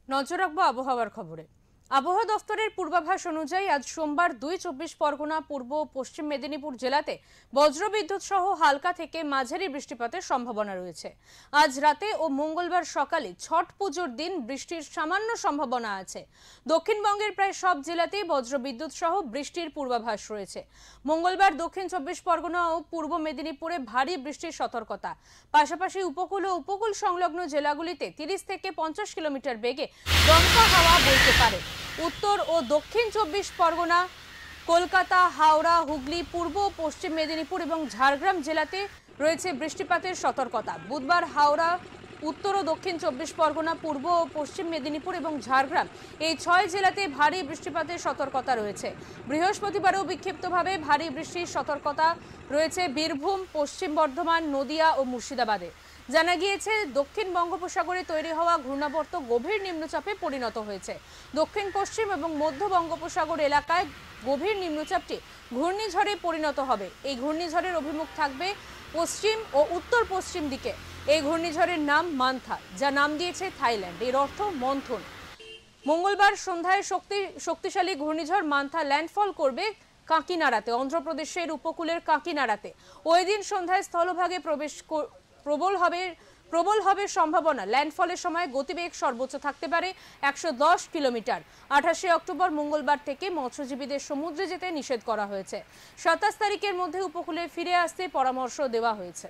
নজর রাখবো আবহাওয়ার খবরে। আবহাওয়া দফতরের পূর্বাভাস অনুযায়ী আজ সোমবার ২ পরগনা, পূর্ব পশ্চিম মেদিনীপুর জেলাতে বজ্রবিদ্যুৎ সহ হালকা থেকে মাঝারি বৃষ্টিপাতের সম্ভাবনা রয়েছে। আজ রাতে ও মঙ্গলবার সকালে ছট পুজোর দিন বৃষ্টির সামান্য সম্ভাবনা আছে। দক্ষিণবঙ্গের প্রায় সব জেলাতেই বজ্রবিদ্যুৎ সহ বৃষ্টির পূর্বাভাস রয়েছে। মঙ্গলবার দক্ষিণ ২৪ পরগনা ও পূর্ব মেদিনীপুরে ভারী বৃষ্টির সতর্কতা। পাশাপাশি উপকূল ও উপকূল সংলগ্ন জেলাগুলিতে ৩০ থেকে ৫০ কিলোমিটার বেগে দমকা হাওয়া বইতে পারে। উত্তর ও দক্ষিণ ২৪ পরগনা, কলকাতা, হাওড়া, হুগলি, পূর্ব ও পশ্চিম মেদিনীপুর এবং ঝাড়গ্রাম জেলাতে রয়েছে বৃষ্টিপাতের সতর্কতা। বুধবার হাওড়া, উত্তর ও দক্ষিণ ২৪ পরগনা, পূর্ব ও পশ্চিম মেদিনীপুর এবং ঝাড়গ্রাম এই ৬ জেলাতে ভারী বৃষ্টিপাতের সতর্কতা রয়েছে। বৃহস্পতিবারও বিক্ষিপ্তভাবে ভারী বৃষ্টির সতর্কতা রয়েছে বীরভূম, পশ্চিম বর্ধমান, নদিয়া ও মুর্শিদাবাদে। জানা গিয়েছে, দক্ষিণ বঙ্গোপসাগরে তৈরি হওয়া ঘূর্ণাবর্ত গভীর নিম্নচাপে পরিণত হয়েছে। দক্ষিণ পশ্চিম এবং মধ্য বঙ্গোপসাগর এলাকায় গভীর নিম্নচাপটি ঘূর্ণিঝড়ে পরিণত হবে। এই ঘূর্ণিঝড়ের অভিমুখ থাকবে পশ্চিম ও উত্তর পশ্চিম দিকে। এই ঘূর্ণিঝড়ের নাম মান্থা, যা নাম দিয়েছে থাইল্যান্ড, এর অর্থ মন্থন। মঙ্গলবার সন্ধ্যায় শক্তিশালী ঘূর্ণিঝড় মান্থা ল্যান্ডফল করবে কাঁকিনাড়াতে, অন্ধ্রপ্রদেশের উপকূলের কাঁকিনাড়াতে। ওই দিন সন্ধ্যায় স্থলভাগে প্রবল হবে সম্ভাবনা। ল্যান্ডফলের সময় গতিবেগ সর্বোচ্চ থাকতে পারে ১১০ কিলোমিটার। ২৮ অক্টোবর মঙ্গলবার থেকে মৎস্যজীবীদের সমুদ্রে যেতে নিষেধ করা হয়েছে। ২৭ তারিখের মধ্যে উপকূলে ফিরে আসতে পরামর্শ দেওয়া হয়েছে।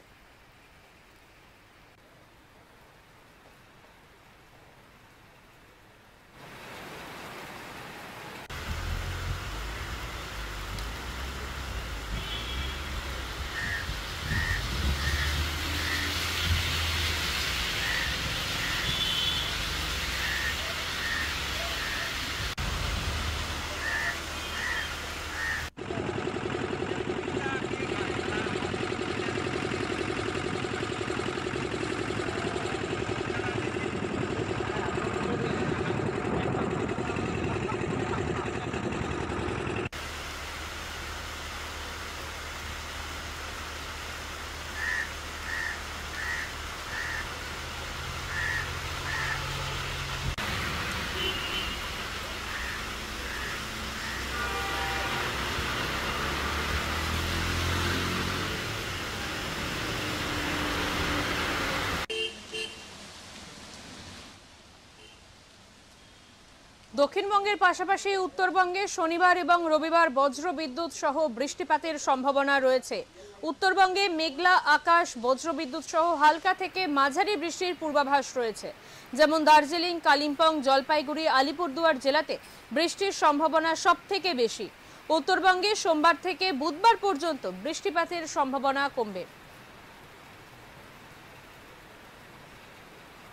দক্ষিণবঙ্গের পাশাপাশি উত্তরবঙ্গে শনিবার এবং রবিবার বজ্রবিদ্যুৎ সহ বৃষ্টিপাতের সম্ভাবনা রয়েছে। উত্তরবঙ্গে মেঘলা আকাশ, বজ্রবিদ্যুৎ সহ হালকা থেকে মাঝারি বৃষ্টির পূর্বাভাস রয়েছে। যেমন দার্জিলিং, কালিম্পং, জলপাইগুড়ি, আলিপুরদুয়ার জেলাতে বৃষ্টির সম্ভাবনা সবথেকে বেশি। উত্তরবঙ্গে সোমবার থেকে বুধবার পর্যন্ত বৃষ্টিপাতের সম্ভাবনা কমবে।